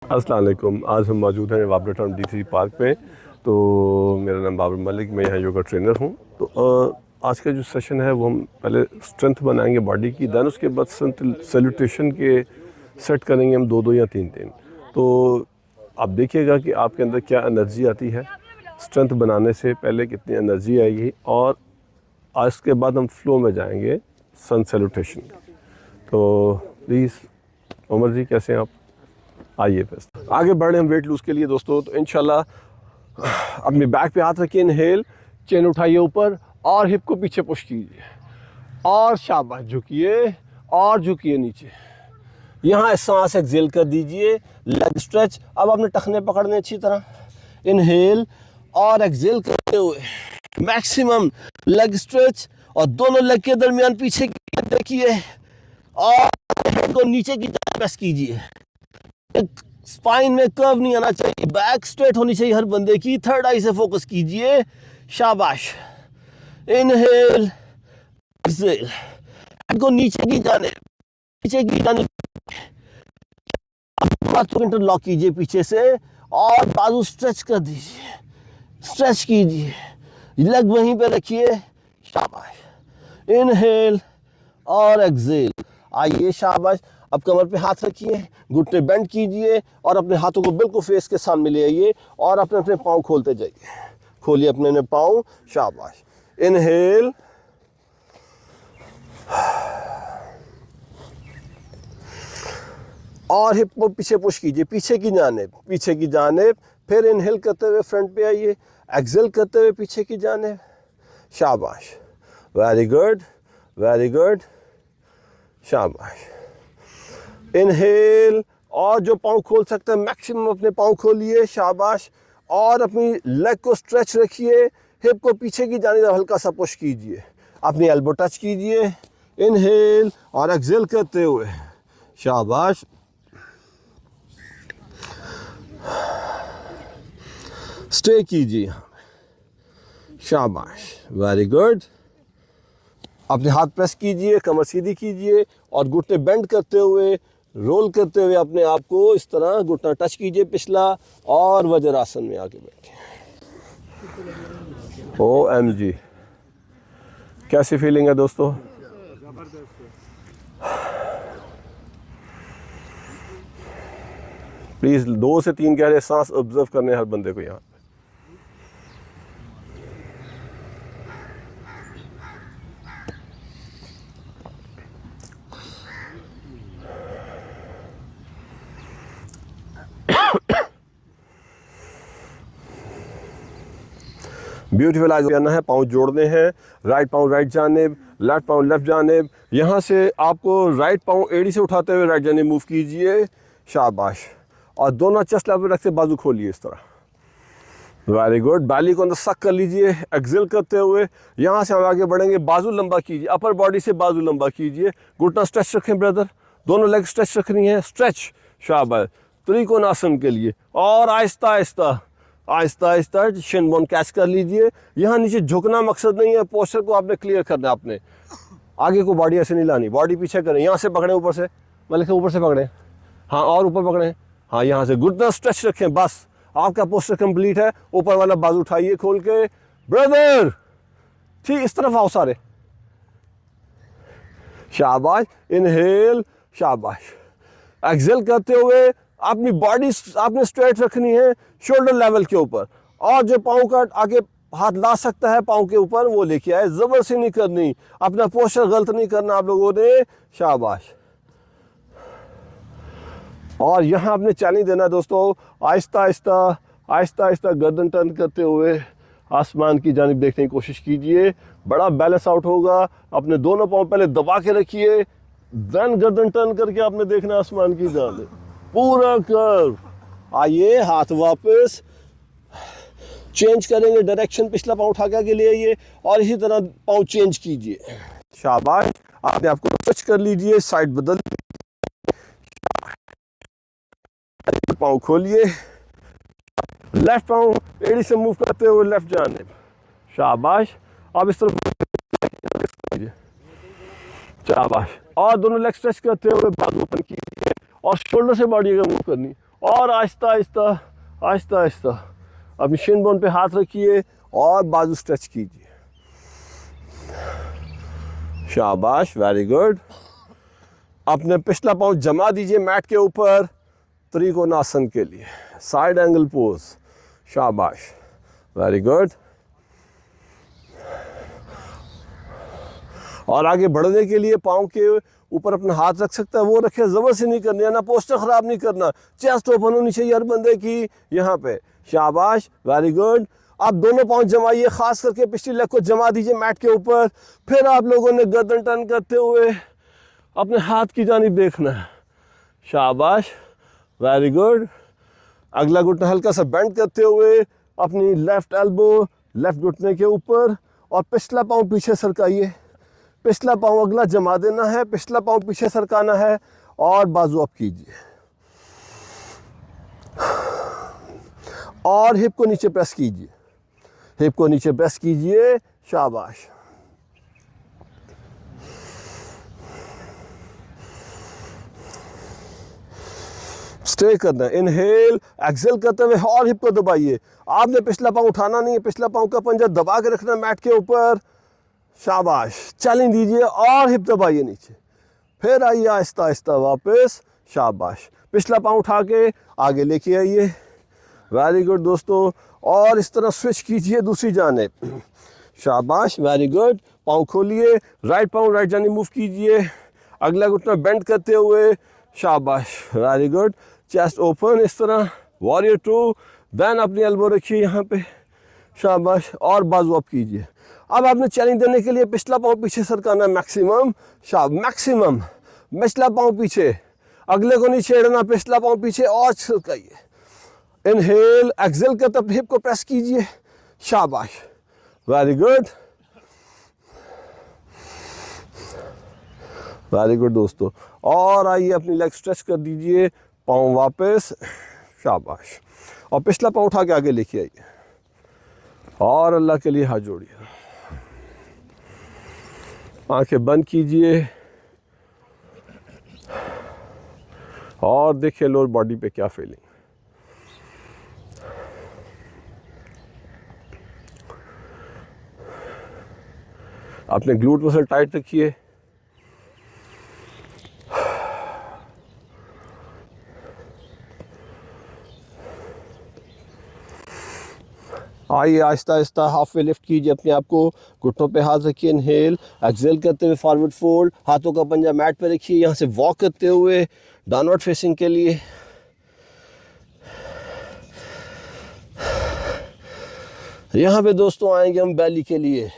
अस्सलाम वालेकुम। आज हम मौजूद हैं वाबरा टाउन D3 पार्क पे। तो मेरा नाम बाबर मलिक, मैं यहाँ योगा ट्रेनर हूँ। तो आज का जो सेशन है वो हम पहले स्ट्रेंथ बनाएंगे बॉडी की, दैन उसके बाद सैल्यूटेशन के सेट करेंगे हम दो या तीन दिन। तो आप देखिएगा कि आपके अंदर क्या एनर्जी आती है स्ट्रेंथ बनाने से पहले, कितनी एनर्जी आएगी, और आज के बाद हम फ्लो में जाएंगे सन सैल्यूटेशन। तो प्लीज़ उमर जी, कैसे हैं आप? आइए बस आगे बढ़े हम वेट लूज़ के लिए दोस्तों। तो इंशाल्लाह अपने बैक पे हाथ रखिए, इनहेल, चेन उठाइए ऊपर और हिप को पीछे पुश कीजिए और शाबाश, झुकिए और झुकिए नीचे। यहाँ सांस एक्सेल कर दीजिए, लेग स्ट्रेच। अब आपने टखने पकड़ने अच्छी तरह, इनहेल और एक्सेल करते हुए मैक्सिमम लेग स्ट्रेच, और दोनों लेग के दरमियान पीछे देखिए और हेड को नीचे की तरफ प्रेस कीजिए। स्पाइन में कर्व नहीं आना चाहिए, बैक स्ट्रेट होनी चाहिए हर बंदे की। थर्ड आई से फोकस कीजिए, शाबाश। इनहेल, एक्सेल, हेड को नीचे की जाने हाथ को इंटरलॉक कीजिए पीछे से और बाजू स्ट्रेच कर दीजिए, स्ट्रेच कीजिए, लेग वहीं पे रखिए, शाबाश। इनहेल और एक्सेल, आइए शाबाश। अब कमर पे हाथ रखिए, घुटने बेंड कीजिए और अपने हाथों को बिल्कुल फेस के सामने ले आइए और अपने अपने पाँव खोलते जाइए। खोलिए अपने अपने पाँव, शाबाश। इनहेल और हिप को पीछे पुश कीजिए, पीछे की जानिब। फिर इनहेल करते हुए फ्रंट पे आइए, एक्सेल करते हुए पीछे की जानिब, शाबाश। वेरी गुड, वेरी गुड, शाबाश। इनहेल और जो पाँव खोल सकते हैं मैक्सिमम अपने पाँव खोलिए, शाबाश। और अपनी लेग को स्ट्रेच रखिए, हिप को पीछे की जानिब हल्का सा पुश कीजिए, अपनी एल्बो टच कीजिए। इनहेल और एक्सेल करते हुए, शाबाश। स्टे कीजिए, शाबाश, वेरी गुड। अपने हाथ प्रेस कीजिए, कमर सीधी कीजिए और घुटने बेंड करते हुए, रोल करते हुए अपने आप को इस तरह घुटना टच कीजिए पिछला, और वज्रासन में आके बैठिए। OMG, कैसी फीलिंग है दोस्तों? प्लीज़ 2 से 3 गहरे सांस ऑब्जर्व करने हर बंदे को यहाँ। ब्यूटीफुल आइज करना है, पाँव जोड़ने हैं, राइट पाँव राइट जानिब, लेफ्ट पाँव लेफ्ट जानिब। यहाँ से आपको राइट पाँव एड़ी से उठाते हुए राइट जानिब मूव कीजिए, शाबाश। और दोनों चेस्ट लेवल रख से बाजू खोलिए इस तरह, वेरी गुड। बैली को अंदर सक कर लीजिए, एक्सेल करते हुए। यहाँ से हम आगे बढ़ेंगे, बाजू लंबा कीजिए, अपर बॉडी से बाजू लंबा कीजिए, घुटना स्ट्रेच रखें ब्रदर, दोनों लेग स्ट्रेच रखनी है, स्ट्रेच, शाबाश। त्रिकोणासन के लिए, और Aahista Aahista Aahista Aahista Shin bone catch कर लीजिए। यहाँ नीचे झुकना मकसद नहीं है, पोस्चर को आपने क्लियर करना है। आपने आगे को बॉडी ऐसे नहीं लानी, बॉडी पीछे करें। यहाँ से पकड़ें ऊपर से, मतलब ऊपर से पकड़ें, हाँ, और ऊपर पकड़ें, हाँ। यहाँ से घुटना स्ट्रेच रखें, बस आपका पोस्चर कंप्लीट है। ऊपर वाला बाजू उठाइए खोल के, ब्रदर, ठीक इस तरफ आओ सारे, शाबाश। इनहेल, शाबाश। एक्सेल करते हुए अपनी बॉडी आपने स्ट्रेट रखनी है, शोल्डर लेवल के ऊपर, और जो पाँव का आगे हाथ ला सकता है पाँव के ऊपर वो लेके आए, जबरदस्ती नहीं करनी, अपना पोस्चर गलत नहीं करना आप लोगों ने, शाबाश। और यहाँ आपने चैलेंज देना दोस्तों, आहिस्ता आहिस्ता आहिस्ता आहिस्ता गर्दन टर्न करते हुए आसमान की जानिब देखने की कोशिश कीजिए, बड़ा बैलेंस आउट होगा। अपने दोनों पाँव पहले दबा के रखिए, देन गर्दन टर्न करके आपने देखना आसमान की जानिब, पूरा कर्व। आइए, हाथ वापस चेंज करेंगे डायरेक्शन, पिछला पाँव उठा के आगे ले आइए और इसी तरह पाँव चेंज कीजिए, शाबाश। आपने आपको टच कर लीजिए, साइड बदल, पाँव खोलिए, लेफ्ट पाँव एड़ी से मूव करते हुए लेफ्ट जानिब, शाबाश। अब इस तरफ, शाबाश। और दोनों लेग स्ट्रेच करते हुए बाजू ओपन कीजिए और शोल्डर से बॉडी का मूव करनी, और आहिस्ता आहिस्ता आहिस्ता आहिस्ता अपनी शिन बोन पे हाथ रखिए और बाजू स्ट्रेच कीजिए। शाबाश, वेरी गुड। अपने पिछला पाँव जमा दीजिए मैट के ऊपर त्रिकोणासन के लिए, साइड एंगल पोज। शाबाश, वेरी गुड। और आगे बढ़ने के लिए पाँव के ऊपर अपना हाथ रख सकता है, वो रखे, ज़बरदस्ती नहीं करनी है ना, पोस्टर ख़राब नहीं करना, चेस्ट ओपन होनी चाहिए हर बंदे की यहाँ पे। शाबाश, वेरी गुड। आप दोनों पाँव जमाइए, खास करके पिछली लेग को जमा दीजिए मैट के ऊपर। फिर आप लोगों ने गर्दन टर्न करते हुए अपने हाथ की जानिब देखना है। शाबाश, वेरी गुड। अगला घुटना हल्का सा बेंड करते हुए अपनी लेफ्ट एल्बो लेफ्ट घुटने के ऊपर और पिछला पाँव पीछे सरकाइए। पिछला पाँव अगला जमा देना है, पिछला पाँव पीछे सरकाना है और बाजू अप कीजिए और हिप को नीचे प्रेस कीजिए, हिप को नीचे प्रेस कीजिए। शाबाश। स्टे करना है, इनहेल एक्सेल करते हुए और हिप को दबाइए। आपने पिछला पाँव उठाना नहीं है, पिछला पाँव का पंजा दबा के रखना मैट के ऊपर। शाबाश, चैलेंज दीजिए और हिप दबाइए नीचे। फिर आइए आहिस्ता आहिस्ता वापस। शाबाश, पिछला पाँव उठा के आगे लेके आइए। वेरी गुड दोस्तों। और इस तरह स्विच कीजिए दूसरी जानिब। शाबाश, वेरी गुड। पाँव खोलिए, राइट पाँव राइट जानिब मूव कीजिए, अगला घुटना बेंड करते हुए। शाबाश, वेरी गुड। चेस्ट ओपन इस तरह, वॉरियर 2। देन अपनी एल्बो रखिए यहाँ पे। शाबाश, और बाजू अप कीजिए। अब आपने चैलेंज देने के लिए पिछला पाँव पीछे सरकाना मैक्सिमम। मैक्सिमम पिछला पाँव पीछे, अगले को नहीं छेड़ना, पिछला पाँव पीछे और सरकाइए। इनहेल एक्सेल करते तब हिप को प्रेस कीजिए। शाबाश, वेरी गुड, वेरी गुड दोस्तों। और आइए अपनी लेग स्ट्रेच कर दीजिए, पाँव वापस। शाबाश, और पिछला पाँव उठा के आगे लेके आइए और अल्लाह के लिए हाथ जोड़िए। आंखें बंद कीजिए और देखिए लोअर बॉडी पे क्या फीलिंग। अपने ग्लूट मसल टाइट रखिए। आइए Aahista Aahista half way lift कीजिए अपने आप को, घुटनों पे हाथ रखिए। इनहेल एक्सेल करते हुए फॉरवर्ड फोल्ड, हाथों का पंजा मैट पे रखिए, यहाँ से वॉक करते हुए डाउनवर्ड फेसिंग के लिए। यहाँ पे दोस्तों आएंगे हम बैली के लिए।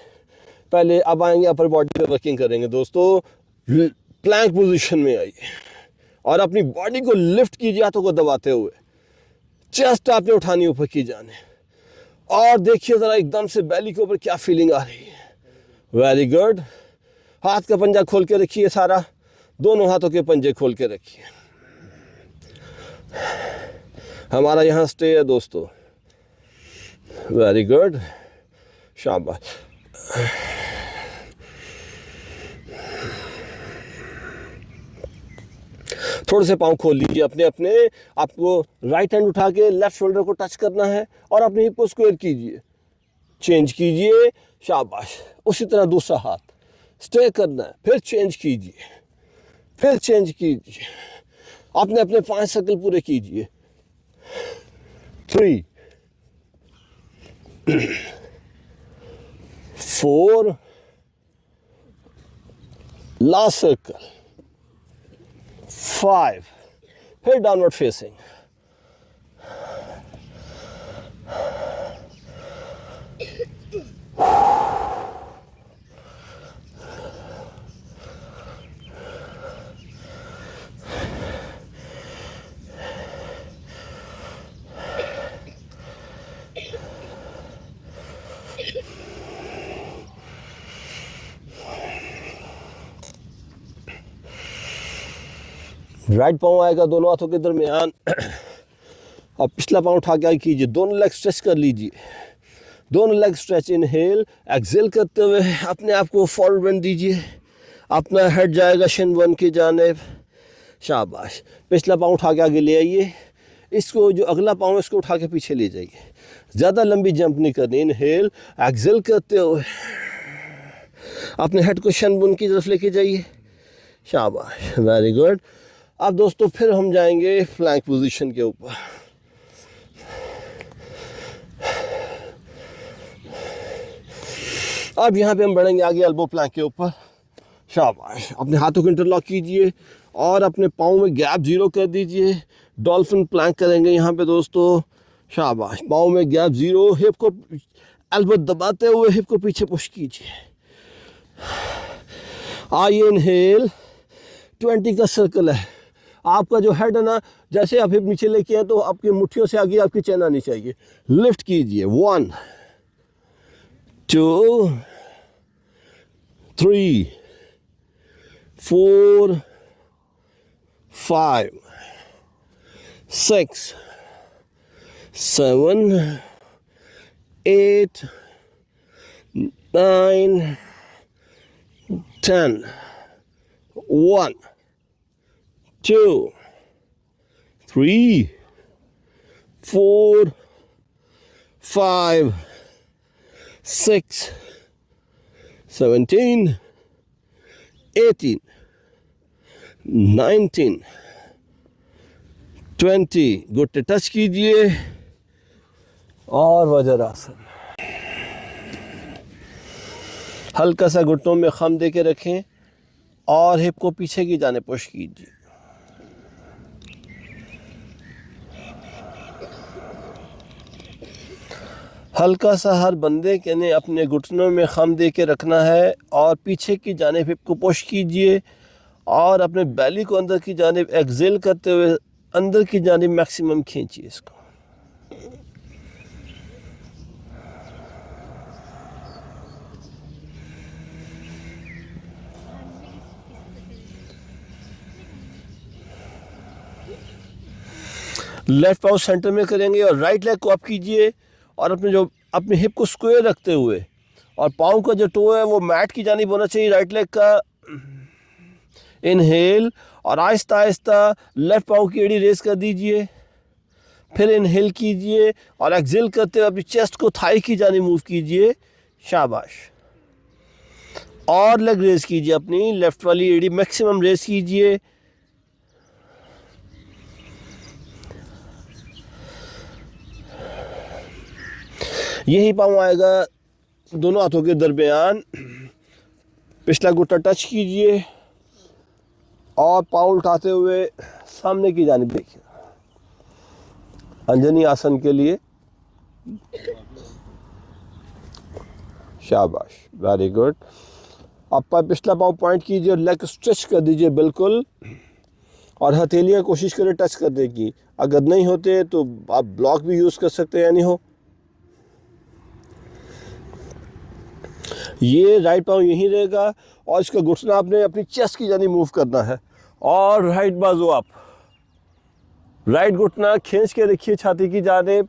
पहले अब आएंगे अपर बॉडी पे वर्किंग करेंगे दोस्तों। प्लैंक पोजीशन में आइए और अपनी बॉडी को लिफ्ट कीजिए हाथों को दबाते हुए। चेस्ट आपने उठानी ऊपर की जाने और देखिए ज़रा एकदम से बैली के ऊपर क्या फीलिंग आ रही है। Very good. हाथ का पंजा खोल के रखिए सारा, दोनों हाथों के पंजे खोल के रखिए। हमारा यहाँ स्टे है दोस्तों। वेरी गुड, शाबाश। थोड़े से पाँव खोल लीजिए अपने अपने। आपको राइट हैंड उठा के लेफ्ट शोल्डर को टच करना है और अपनी हिप को स्क्वायर कीजिए, चेंज कीजिए। शाबाश, उसी तरह दूसरा हाथ स्टे करना है, फिर चेंज कीजिए, फिर चेंज कीजिए। अपने अपने 5 सर्कल पूरे कीजिए। 3 4 लास्ट सर्कल 5, फिर डाउनवर्ड फेसिंग। राइट पाँव आएगा दोनों हाथों के दरमियान और पिछला पाँव उठा के आगे कीजिए। दोनों लेग स्ट्रेच कर लीजिए, दोनों लेग स्ट्रेच। इनहेल एक्सेल करते हुए अपने आप को फॉरवर्ड बेंड दीजिए, अपना हेड जाएगा शिन वन की जानिब। शाबाश, पिछला पाँव उठा के आगे ले आइए। इसको जो अगला पाँव है इसको उठा के पीछे ले जाइए, ज़्यादा लंबी जंप नहीं करनी। इनहेल, एक्सेल करते हुए अपने हेड को शनबुन की तरफ लेके जाइए, शाबाश, वेरी गुड। अब दोस्तों फिर हम जाएंगे फ्लैंक पोजीशन के ऊपर। अब यहाँ पे हम बढ़ेंगे आगे एल्बो प्लैंक के ऊपर, शाबाश। अपने हाथों को इंटरलॉक कीजिए और अपने पाँव में गैप ज़ीरो कर दीजिए। डॉल्फिन प्लैंक करेंगे यहाँ पे दोस्तों, शाबाश। पाँव में गैप ज़ीरो, हिप को एल्बो दबाते हुए हिप को पीछे पुश कीजिए। आइए, इनहेल, 20 का सर्कल है। आपका जो हेड है ना, जैसे आप हिप नीचे लेके आए तो आपकी मुट्ठियों से आगे आपकी चेन आनी चाहिए। लिफ्ट कीजिए, 1 2 3 4 5 6 7 8 9 10 1 2 3 4 5 6 17 18 19 20। घुटने टच कीजिए और वज्रासन। हल्का सा घुटनों में खम दे के रखें और हिप को पीछे की जाने पुश कीजिए। हल्का सा हर बंदे के ने अपने घुटनों में खम दे के रखना है और पीछे की जानिब हिप को पुश कीजिए और अपने बैली को अंदर की जानिब एक्सेल करते हुए अंदर की जानिब मैक्सिमम खींचिए इसको। लेफ्ट पाँव सेंटर में करेंगे और राइट लेग को अप कीजिए और अपने हिप को स्क्वायर रखते हुए और पाँव का जो टो है वो मैट की जानिब होना चाहिए राइट लेग का। इनहेल और आहिस्ता आहिस्ता लेफ्ट पाँव की एड़ी रेस कर दीजिए, फिर इनहेल कीजिए और एक्सेल करते हुए अपनी चेस्ट को थाई की जानिब मूव कीजिए, शाबाश। और लेग रेस कीजिए, अपनी लेफ्ट वाली एड़ी मैक्सिमम रेस कीजिए। यही पाँव आएगा दोनों हाथों के दरमियान, पिछला घुटना टच कीजिए और पाँव उठाते हुए सामने की जानिब देखिए, अंजनी आसन के लिए, शाबाश, वेरी गुड। अब पिछला पाँव पॉइंट कीजिए और लेग स्ट्रेच कर दीजिए बिल्कुल और हथेलियाँ कोशिश करें टच करने की। अगर नहीं होते तो आप ब्लॉक भी यूज़ कर सकते हैं, यानी हो ये राइट पाँव यहीं रहेगा और इसका घुटना आपने अपनी चेस्ट की जानिब मूव करना है और राइट बाजू आप, राइट घुटना खींच के रखिए छाती की जानिब,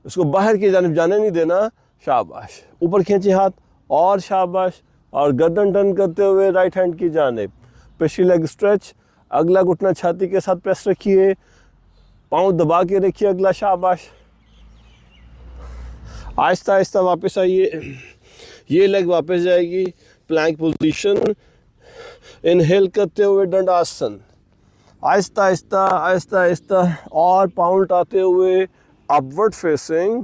उसको बाहर की जानिब जाने नहीं देना, शाबाश। ऊपर खींचिए हाथ और शाबाश, और गर्दन टर्न करते हुए राइट हैंड की जानिब, पिछली लेग स्ट्रेच, अगला घुटना छाती के साथ प्रेस रखिए, पाँव दबा के रखिए अगला, शाबाश। आहिस्ता आहिस्ता वापस आइए, ये लेग वापस जाएगी प्लैंक पोजीशन। इनहेल करते हुए दंडासन, आहिस्ता आहिस्ता आहिस्ता आहिस्ता और पाँव उठाते हुए अपवर्ड फेसिंग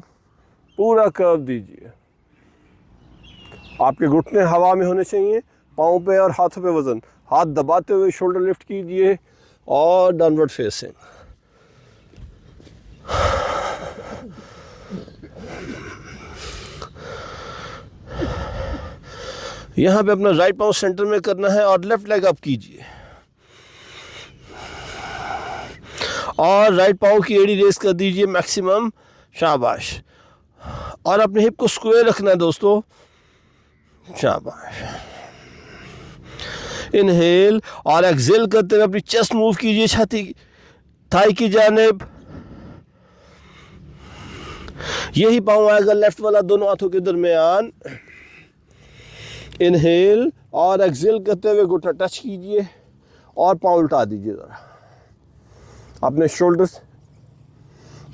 पूरा कर्व दीजिए। आपके घुटने हवा में होने चाहिए, पाँव पे और हाथों पे वज़न, हाथ दबाते हुए शोल्डर लिफ्ट कीजिए और डाउनवर्ड फेसिंग। यहाँ पे अपना राइट पाँव सेंटर में करना है और लेफ्ट लेग अप कीजिए और राइट पाँव की एड़ी रेस कर दीजिए मैक्सिमम, शाबाश। और अपने हिप को स्क्वायर रखना है दोस्तों, शाबाश। इनहेल और एक्सेल करते हुए अपनी चेस्ट मूव कीजिए छाती थाई की जानिब। यही पाँव आएगा लेफ्ट वाला दोनों हाथों के दरमियान। इनहेल और एक्सेल करते हुए घुटना टच कीजिए और पाँव उल्टा दीजिए ज़रा अपने शोल्डर्स।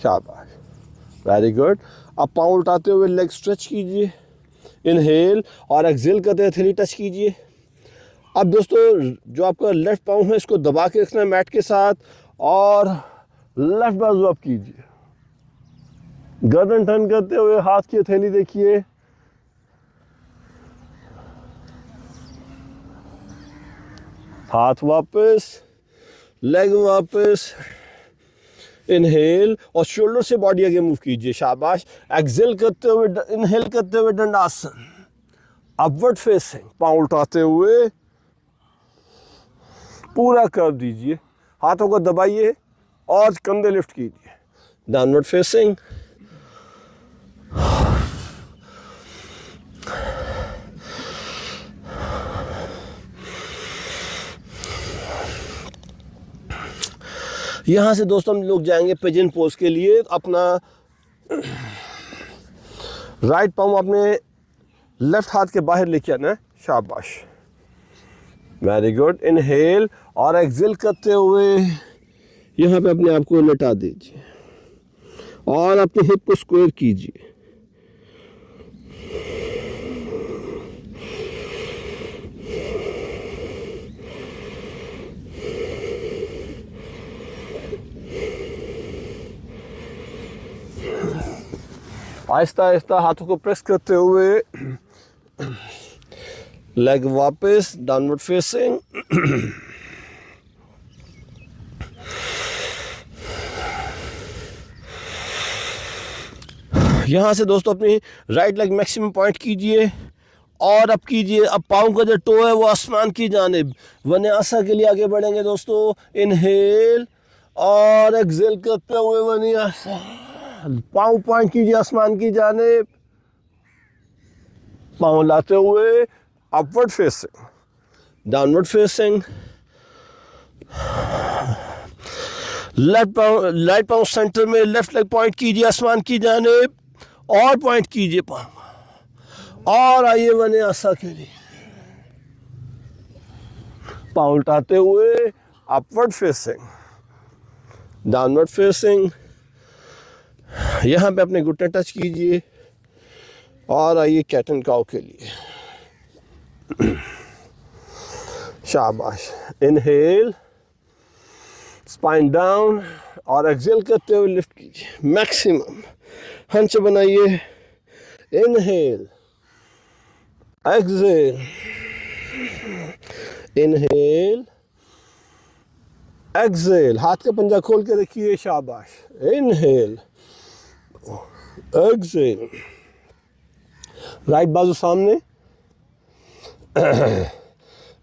शाबाश, वेरी गुड। अब पाँव उठाते हुए लेग स्ट्रेच कीजिए, इनहेल और एक्सेल करते हुए थैली टच कीजिए। अब दोस्तों जो आपका लेफ्ट पाँव है इसको दबा के रखना है मैट के साथ और लेफ्ट बाजू अप कीजिए। गर्दन टर्न करते हुए हाथ की हथेली देखिए, हाथ वापस, लेग वापस, इनहेल और शोल्डर से बॉडी आगे मूव कीजिए। शाबाश, एक्सेल करते हुए इनहेल करते हुए दंडासन, अपवर्ड फेसिंग, पाँव उठाते हुए पूरा कर दीजिए, हाथों को दबाइए और कंधे लिफ्ट कीजिए। डाउनवर्ड फेसिंग, यहां से दोस्तों हम लोग जाएंगे पिजन पोज के लिए। अपना राइट पाँव अपने लेफ्ट हाथ के बाहर लेके आना है। शाबाश, वेरी गुड। इनहेल और एक्सेल करते हुए यहाँ पे अपने आप को लटा दीजिए और अपने हिप को स्क्वायर कीजिए। आहिस्ता आहिस्ता हाथों को प्रेस करते हुए लेग वापस, डाउनवर्ड फेसिंग। यहां से दोस्तों अपनी राइट लेग मैक्सिमम पॉइंट कीजिए और अब कीजिए, अब पाँव का जो टो है वो आसमान की जानिब वन्यासा के लिए आगे बढ़ेंगे दोस्तों। इनहेल और एक्सेल करते हुए वन्यासा, पाँव पॉइंट कीजिए आसमान की जानिब, पाँव लाते हुए upward facing, downward facing. Left पाँव, राइट पाँव सेंटर में, लेफ्ट लेग पॉइंट कीजिए आसमान की जानिब और पॉइंट कीजिए पाँव और आइए वन्यासा के लिए, पाँव उठाते हुए अपवर्ड फेसिंग, डाउनवर्ड फेसिंग। यहाँ पे अपने घुटने टच कीजिए और आइए कैट एंड काउ के लिए। शाबाश, इनहेल, स्पाइन डाउन और एक्सेल करते हुए लिफ्ट कीजिए मैक्सिमम, हंच बनाइए। इनहेल, एक्सेल, इनहेल, एक्सेल, हाथ का पंजा खोल के रखिए। शाबाश, इनहेल, एक्सेल, राइट बाजू सामने,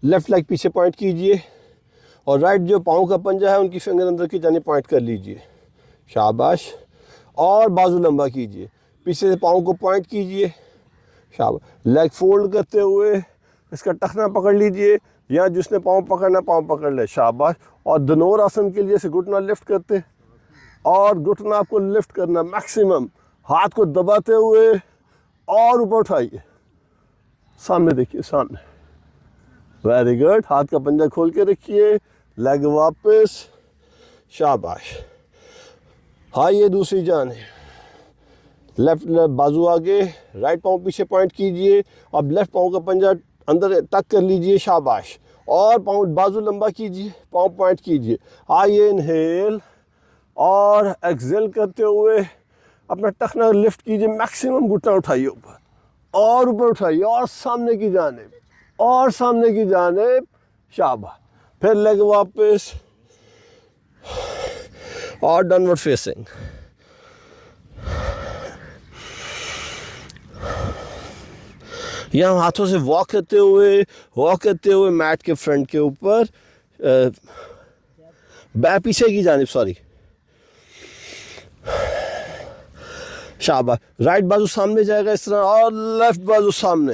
लेफ्ट लेग पीछे पॉइंट कीजिए और राइट जो पाँव का पंजा है उनकी फिंगर अंदर की जाने पॉइंट कर लीजिए। शाबाश, और बाजू लंबा कीजिए, पीछे से पाँव को पॉइंट कीजिए। शाबाश, लेग फोल्ड करते हुए इसका टखना पकड़ लीजिए या जिसने पाँव पकड़ना पाँव पकड़ ले। शाबाश, और धनुर आसन के लिए से घुटना लिफ्ट करते और घुटना आपको लिफ्ट करना मैक्सिमम, हाथ को दबाते हुए और ऊपर उठाइए, सामने देखिए, सामने, वेरी गुड। हाथ का पंजा खोल के रखिए, लेग वापस। शाबाश, आइए दूसरी जान, लेफ्ट बाजू आगे, राइट पाँव पीछे पॉइंट कीजिए। अब लेफ्ट पाँव का पंजा अंदर टक कर लीजिए। शाबाश, और पाँव बाजू लंबा कीजिए, पाँव पॉइंट कीजिए। आइए, इनहेल और एक्सेल करते हुए अपना टखना लिफ्ट कीजिए मैक्सिमम, घुटना उठाइए ऊपर और ऊपर उठाइए और सामने की जानिब और सामने की जानिब। शाबाश, फिर लेग वापस और डाउनवर्ड फेसिंग। यहाँ हाथों से वॉक करते हुए मैट के फ्रंट के ऊपर, पीछे की जानिब, सॉरी। शाबाश, राइट बाजू सामने जाएगा इस तरह और लेफ्ट बाजू सामने,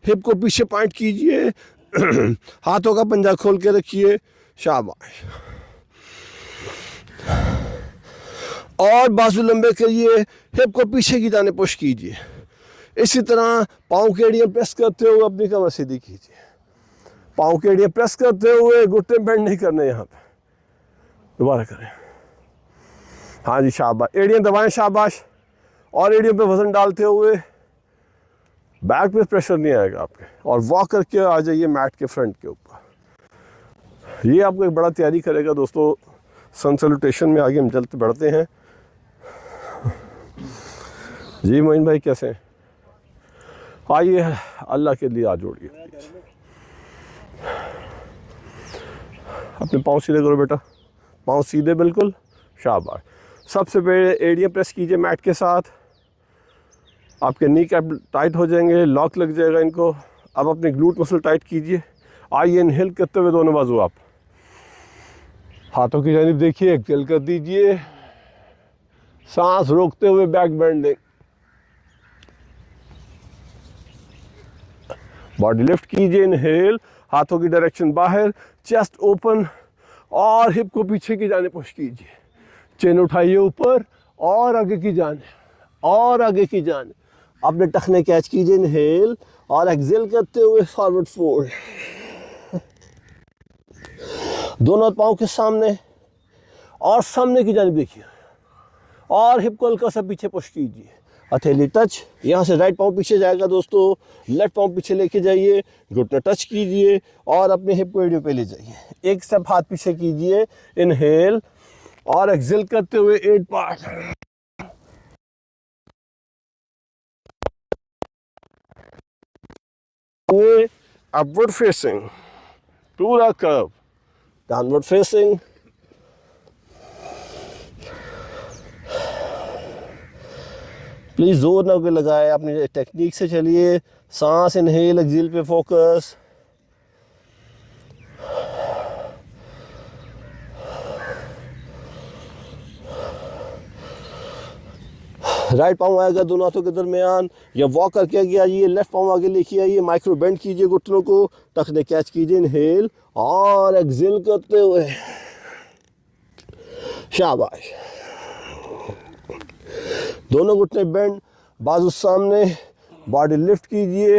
हिप को पीछे पॉइंट कीजिए, हाथों का पंजा खोल के रखिए। शाबाश, और बाजू लंबे करिए, हिप को पीछे की जाने पुश कीजिए। इसी तरह पाँव की एड़ियाँ प्रेस करते हुए अपनी कमर सीधी कीजिए, पाँव की एड़ियाँ प्रेस करते हुए, घुटने बेंड नहीं करने। यहाँ पे दोबारा करें, हाँ जी, शाबाश, एड़ियाँ दबाएं, शाबाश। और एड़ियों पे वजन डालते हुए, बैक पे प्रेशर नहीं आएगा आपके, और वॉक करके आ जाइए मैट के फ्रंट के ऊपर। ये आपको एक बड़ा तैयारी करेगा दोस्तों सन सैल्यूटेशन में। आगे हम चलते बढ़ते हैं। जी मोइन भाई कैसे हैं? आइए, अल्लाह के लिए आ जोड़िए। अपने पाँव सीधे करो बेटा, पाँव सीधे बिल्कुल, शाबाश। सबसे पहले एड़ियाँ प्रेस कीजिए मैट के साथ, आपके नी कैप टाइट हो जाएंगे, लॉक लग जाएगा इनको। अब अपने ग्लूट मसल टाइट कीजिए। आइए, इनहेल करते हुए दोनों बाजू आप हाथों की जानिब देखिए, एक्सेल कर दीजिए, सांस रोकते हुए बैक बेंडिंग, बॉडी लिफ्ट कीजिए, इनहेल, हाथों की डायरेक्शन बाहर, चेस्ट ओपन, और हिप को पीछे की जाने पुश कीजिए, चेन उठाइए ऊपर, और आगे की जाने, और आगे की जाने। अपने टखने कैच कीजिए, इनहेल, और एक्सेल करते हुए फॉरवर्ड फोल्ड, दोनों पाँव के सामने, और सामने की जानिब देखिए, और हिप को हल्का सा पीछे पुश कीजिए, हथेली टच। यहाँ से राइट पाँव पीछे जाएगा दोस्तों, लेफ्ट पाँव पीछे लेके जाइए, घुटने टच कीजिए, और अपने हिप को एड़ियों पे ले जाइए। एक स्टेप हाथ पीछे कीजिए, इनहेल, और एक्सेल करते हुए 8 पार्ट, अपवर्ड फेसिंग, पूरा कर्व, डाउनवर्ड फेसिंग, प्लीज जोर ना कोई लगाए, अपनी टेक्निक से चलिए। सांस, इनहेल, एक्सेल पे फोकस। राइट पाँव आएगा दोनों हाथों के दरमियान, या वॉक करके आगे आइए, लेफ्ट पाँव आगे लेके आइए, माइक्रो बेंड कीजिए घुटनों को, टखने कैच कीजिए, इनहेल, और एक्सेल करते हुए, शाबाश। दोनों घुटने बेंड, बाजू सामने, बॉडी लिफ्ट कीजिए,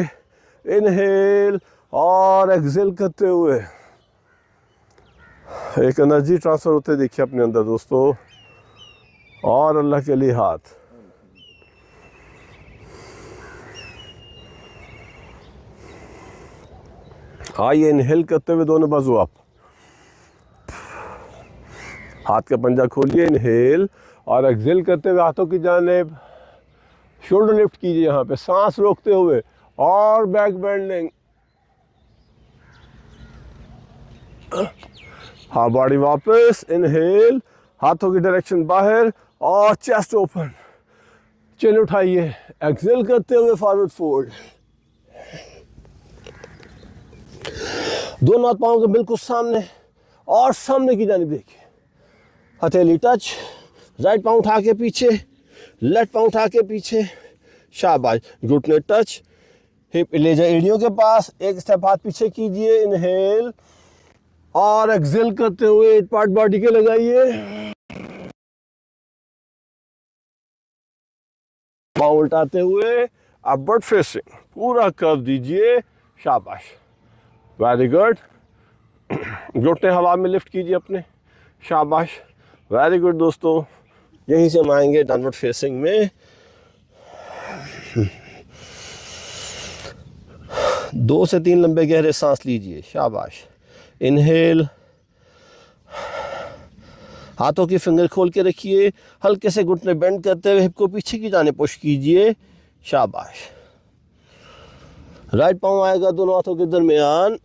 इनहेल, और एक्सेल करते हुए। एक एनर्जी ट्रांसफर होते देखिए अपने अंदर दोस्तों, और अल्लाह के लिए हाथ। आइए, इनहेल करते हुए दोनों बाजू आप, हाथ का पंजा खोलिए, इनहेल, और एक्सेल करते हुए हाथों की जानिब, शोल्डर लिफ्ट कीजिए यहाँ पे, सांस रोकते हुए, और बैक बेंडिंग। हाँ, बॉडी वापस, इनहेल, हाथों की डायरेक्शन बाहर, और चेस्ट ओपन, चेन उठाइए, एक्सेल करते हुए फॉरवर्ड फोल्ड, दोनों हाथ पाँव के बिल्कुल सामने, और सामने की जानिब देखिए, हथेली टच, राइट पाँव उठा के पीछे, लेफ्ट पाँव उठा के पीछे, शाबाश। घुटने टच, हिप ले जाए एड़ियों के पास, एक स्टेप हाथ पीछे कीजिए, इनहेल, और एक्सेल करते हुए 8 पार्ट बॉडी के लगाइए, पाँव उल्टाते हुए अपवर्ड फेसिंग, पूरा कर्व दीजिए, शाबाश, वेरी गुड। घुटने हवा में लिफ्ट कीजिए अपने, शाबाश, वेरी गुड दोस्तों। यहीं से हम आएंगे डाउनवर्ड फेसिंग में। 2 से 3 लंबे गहरे सांस लीजिए, शाबाश। इनहेल, हाथों की फिंगर खोल के रखिए, हल्के से घुटने बेंड करते हुए हिप को पीछे की जाने पुश कीजिए, शाबाश। राइट पाँव आएगा दोनों हाथों के दरमियान,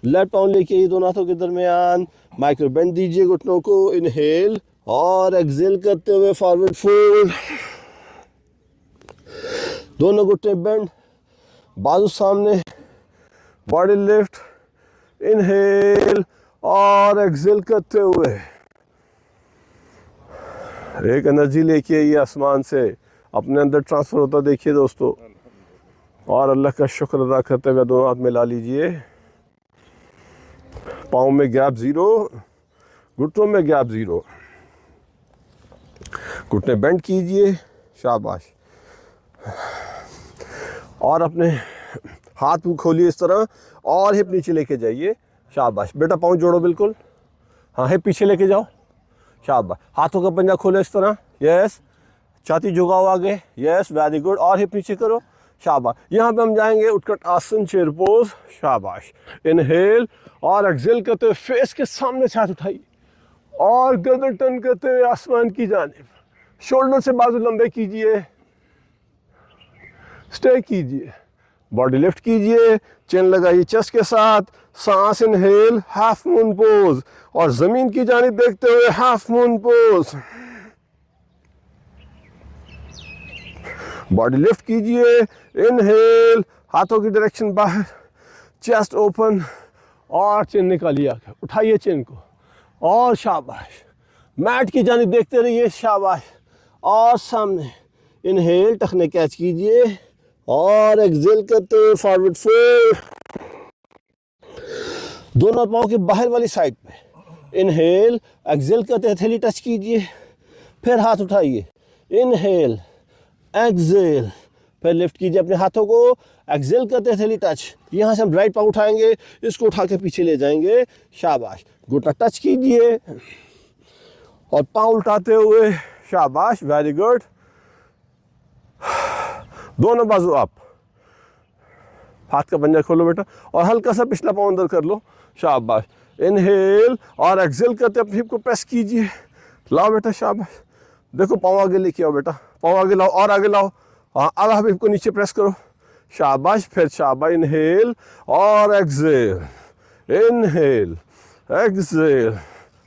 लेफ्ट पाँव लेके आइए दोनों हाथों के दरमियान, माइक्रो बेंड दीजिए घुटनों को, इनहेल, और एक्सेल करते हुए फॉरवर्ड फोल्ड, दोनों घुटने बेंड, बाजू सामने, बॉडी लिफ्ट, इनहेल, और एक्सेल करते हुए। एक एनर्जी लेके आइए आसमान से, अपने अंदर ट्रांसफर होता देखिए दोस्तों, और अल्लाह का शुक्र अदा करते हुए दोनों हाथ मिला लीजिए, पाँव में गैप 0, घुटनों में गैप 0, घुटने बेंड कीजिए, शाबाश। और अपने हाथ खोलिए इस तरह, और हिप नीचे लेके जाइए, शाबाश। बेटा पाँव जोड़ो बिल्कुल, हाँ हिप पीछे लेके जाओ, शाबाश। हाथों का पंजा खोलो इस तरह, यस। छाती झुकाओ आगे, यस, वेरी गुड। और हिप नीचे करो, शाबाश। यहाँ पे हम जाएंगे उत्कट आसन, चेयर पोज, शाबाश। इनहेल और एक्सेल करते हुए फेस के सामने से हाथ उठाइए और गर्दन टर्न करते हुए आसमान की जानिब। शोल्डर से बाजू लंबे कीजिए, स्टे कीजिए, बॉडी लिफ्ट कीजिए, चेन लगाइए चेस्ट के साथ। सांस इनहेल, हाफ मून पोज, और जमीन की जानिब देखते हुए half moon pose. Body lift कीजिए, इनहेल, हाथों की डायरेक्शन बाहर, चेस्ट ओपन, और चेन निकालिए आगे, उठाइए चेन को, और शाबाश। मैट की जानिब देखते रहिए, शाबाश। और सामने इनहेल, टखने कैच कीजिए और एक्सेल करते हुए फॉरवर्ड फोल्ड, दोनों पाँव के बाहर वाली साइड पे। इनहेल, एक्सेल करते हथेली टच कीजिए, फिर हाथ उठाइए, इनहेल, एक्सेल, फिर लिफ्ट कीजिए अपने हाथों को, एक्सेल करते हथेली टच। यहाँ से हम राइट पाँव उठाएंगे, इसको उठा के पीछे ले जाएंगे, शाबाश। घुटना टच कीजिए और पाँव उल्टाते हुए, शाबाश, वेरी गुड। दोनों बाजू आप, हाथ का पंजा खोलो बेटा और हल्का सा पिछला पाँव अंदर कर लो, शाबाश। इनहेल और एक्सेल करते अपनी हिप को प्रेस कीजिए, लाओ बेटा, शाबाश। देखो पाँव आगे लेके आओ बेटा, पाँव आगे लाओ और आगे लाओ, हाँ। अब हिप को नीचे प्रेस करो, शाबाश। फिर शाबाश, इनहेल और exhale, inhale, exhale,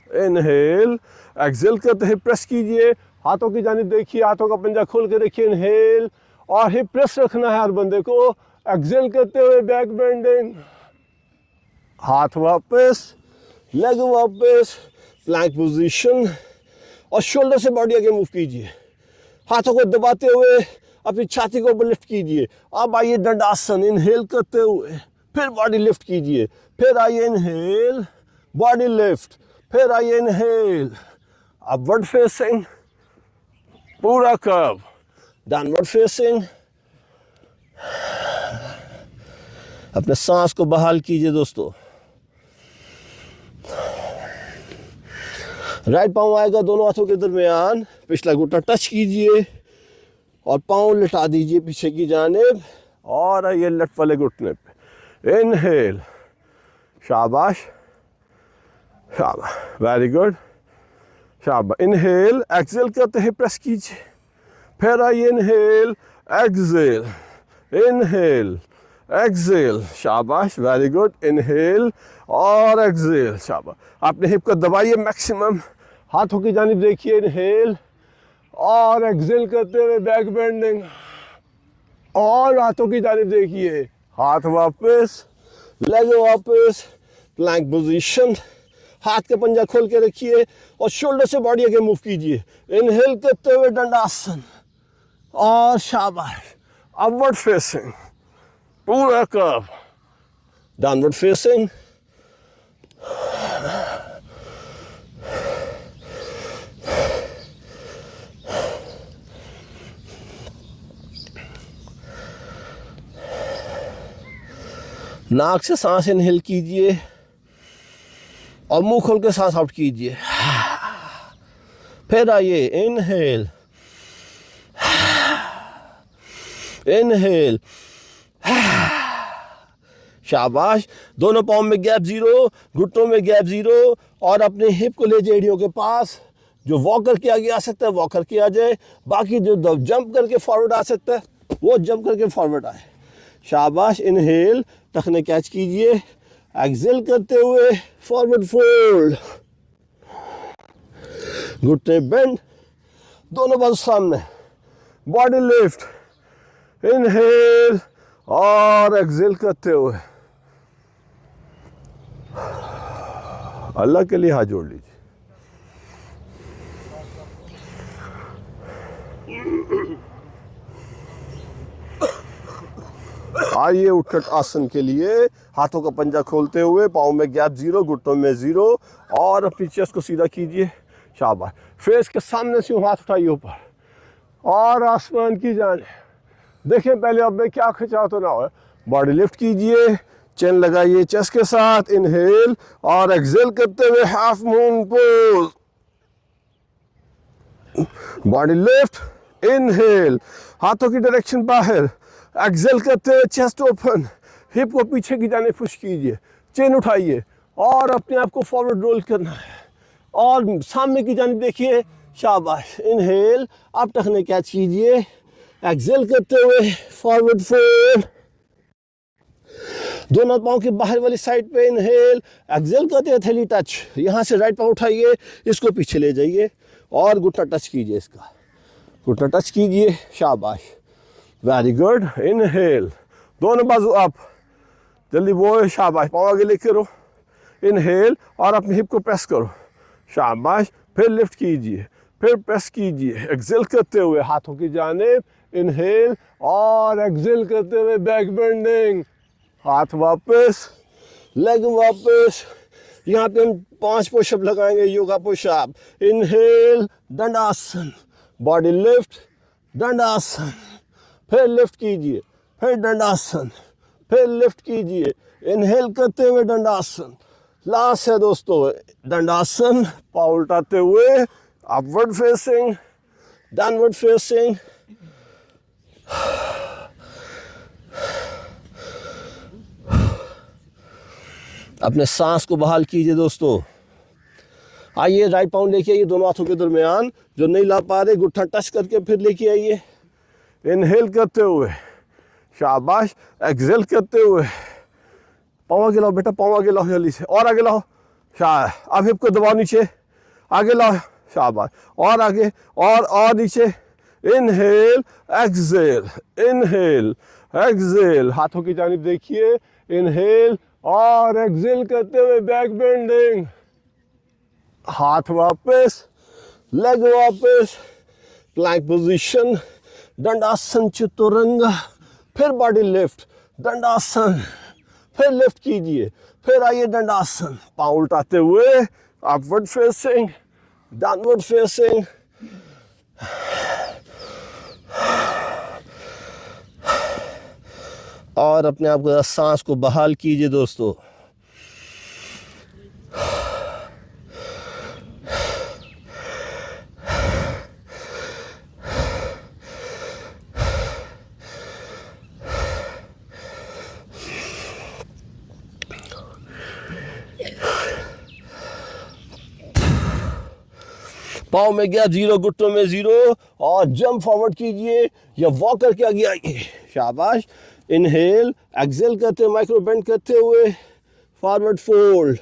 inhale, exhale करते हिप प्रेस कीजिए, हाथों की जानिब देखिए, हाथों का पंजा खोल के रखिए, इनहेल, और हिप प्रेस रखना है हर बंदे को। एक्सेल करते हुए बैक बेंडिंग, हाथ वापस, लेग वापस, प्लैंक पोजीशन, और शोल्डर से बॉडी आगे मूव कीजिए। हाथों को दबाते हुए अपनी छाती को ऊपर लिफ्ट कीजिए। अब आइए दंडासन, इनहेल करते हुए फिर बॉडी लिफ्ट कीजिए, फिर आइए इनहेल, बॉडी लिफ्ट, फिर आइए इनहेल, अपवर्ड फेसिंग, पूरा कर्व, डाउनवर्ड फेसिंग। अपने सांस को बहाल कीजिए दोस्तों। राइट पाँव आएगा दोनों हाथों के दरमियान, पिछला घुटना टच कीजिए और पाँव लिटा दीजिए पीछे की जानिब, और आइए लेफ्ट वाले घुटने पे। इनहेल, शाबाश, शाबाश, वेरी गुड, शाबाश। इनहेल, एक्सेल करते हैं, प्रेस कीजिए, फिर आइए इनहेल, एक्सेल, इनहेल, एक्सेल, शाबाश, वेरी गुड। इनहेल और एक्सेल, शाबाश। अपने हिप को दबाइए मैक्सिमम, हाथों की जानिब देखिए, इनहेल और एक्सेल करते हुए बैक बेंडिंग, और हाथों की जानिब देखिए, हाथ वापस, लेग वापस, प्लैंक पोजीशन। हाथ का पंजा खोल के रखिए और शोल्डर से बॉडी आगे मूव कीजिए। इनहेल करते हुए दंडासन, और शाबाश, अपवर्ड फेसिंग, पूरा कर्व, डाउनवर्ड फेसिंग, नाक से सांस इनहेल कीजिए और मुंह खोल के सांस आउट कीजिए। फिर आइए, इनहेल, इनहेल, शाबाश। दोनों पाँव में गैप जीरो, घुटनों में गैप जीरो, और अपने हिप को ले जाइए एड़ियों के पास। जो वॉक करके आगे आ सकता है वॉक करके आ जाए, बाकी जो जंप करके फॉरवर्ड आ सकता है वो जंप करके फॉरवर्ड आए, शाबाश। इनहेल, टखने कैच कीजिए, एक्सेल करते हुए फॉरवर्ड फोल्ड, घुटने बेंड, दोनों बाजू सामने, बॉडी लिफ्ट, इनहेल और एक्सेल करते हुए अल्लाह के लिए हाथ जोड़ लीजिए। आइए उत्कट आसन के लिए, हाथों का पंजा खोलते हुए, पाँव में गैप जीरो, घुटनों में जीरो, और अपनी चेस्ट को सीधा कीजिए, शाबाश। फेस के सामने से हाथ उठाइए ऊपर और आसमान की जाने देखें। पहले अब में क्या खिंचाव तो ना हो। बॉडी लिफ्ट कीजिए, चेन लगाइए चेस्ट के साथ, इनहेल और एक्सेल करते हुए half moon pose, body lift, inhale, हाथों की डायरेक्शन बाहर, एक्सेल करते हुए चेस्ट ओपन, हिप को पीछे की जाने पुश कीजिए, चेन उठाइए और अपने आप को फॉरवर्ड रोल करना है और सामने की जानिब देखिए, शाबाश। इनहेल, आप टखने कैच कीजिए, एक्सेल करते हुए फॉरवर्ड फोल्ड, दोनों पाँव के बाहर वाली साइड पे इनहेल, एक्सेल करते हुए थैली टच, यहाँ से राइट पाँव उठाइए, इसको पीछे ले जाइए और घुटना टच कीजिए, इसका घुटना टच कीजिए, शाबाश, वेरी गुड। इनहेल, दोनों बाजू अप, जल्दी वो, शाबाश, पाँव आगे लेके करो, इनहेल और अपनी हिप को प्रेस करो, शाबाश, फिर लिफ्ट कीजिए, फिर प्रेस कीजिए, एक्सेल करते हुए हाथों की जानिब, इनहेल और एक्सेल करते हुए बैक बेंडिंग, हाथ वापस, लेग वापस। यहाँ पे हम 5 पुशअप लगाएंगे, योगा पुशअप। इनहेल, दंडासन, बॉडी लिफ्ट, दंडासन, फिर लिफ्ट कीजिए, फिर दंडासन, फिर लिफ्ट कीजिए, इनहेल करते हुए दंडासन, लास्ट है दोस्तों दंडासन, पाँव उल्टाते हुए, अपवर्ड फेसिंग, डाउनवर्ड फेसिंग। अपने सांस को बहाल कीजिए दोस्तों। आइए, राइट पाँव लेके आइए दोनों हाथों के दरमियान, जो नहीं ला पा रहे घुटना टच करके फिर लेके आइए, इनहेल करते हुए, शाबाश, एक्सेल करते हुए, पाँव आगे लाओ बेटा, पाँव आगे लाओ जल्दी से, और आगे लाओ, शाबाश, अब हिप को दबाओ नीचे, आगे लाओ, शाबाश, और आगे, और नीचे, इनहेल, एक्सेल, इनहेल, एक्सेल, हाथों की जानिब देखिए, इनहेल और एक्सेल करते हुए बैक बेंडिंग, हाथ वापस, लेग वापस, प्लैंक पोजीशन, दंडासन चतुरंग, फिर बॉडी लिफ्ट, दंडासन, फिर लिफ्ट कीजिए, फिर आइए दंडासन, पाँव उल्टाते हुए, अपवर्ड फेसिंग, डाउनवर्ड फेसिंग। और अपने आप को सांस को बहाल कीजिए दोस्तों। पाँव में गया 0, घुटनों में 0 और जंप फॉरवर्ड कीजिए या वॉक करके आगे आइए, शाबाश। इनहेल, एक्सेल करते हुए, माइक्रो बेंड करते हुए, फॉरवर्ड फोल्ड,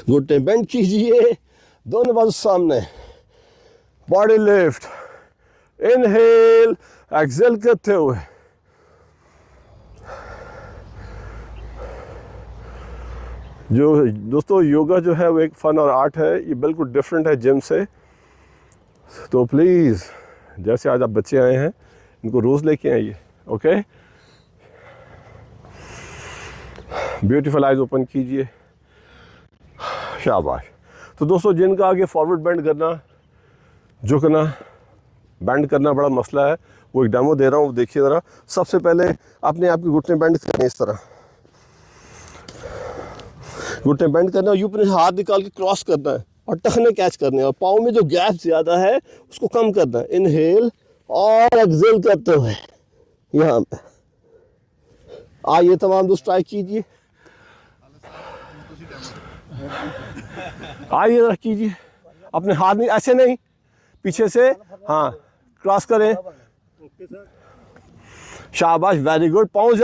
घुटने बेंड कीजिए, दोनों बाजू सामने, बॉडी लिफ्ट, इनहेल, एक्सेल करते हुए, जो दोस्तों योगा जो है वो एक फ़न और आर्ट है, ये बिल्कुल डिफरेंट है जिम से। तो प्लीज़, जैसे आज आप बच्चे आए हैं, इनको रोज़ लेके आइए, ओके। ब्यूटीफुल आइज ओपन कीजिए, शाबाश। तो दोस्तों, जिनका आगे फॉरवर्ड बेंड करना, झुकना, बेंड करना बड़ा मसला है, वो एक डेमो दे रहा हूँ, देखिए ज़रा। सबसे पहले अपने आप के घुटने बेंड करें इस तरह, घुटने बेंड करना है, यूं अपने हाथ निकाल के क्रॉस करना है और टखने कैच करने हैं, और पाँव में जो गैप ज़्यादा है उसको कम करना है। इनहेल और एक्सेल करते हुए यहाँ पे आइए, तमाम दोस्त ट्राई कीजिए, आइए जरा कीजिए, अपने हाथ नहीं, ऐसे नहीं, पीछे से, हाँ, क्रॉस करें, शाबाश, वेरी गुड। पाँव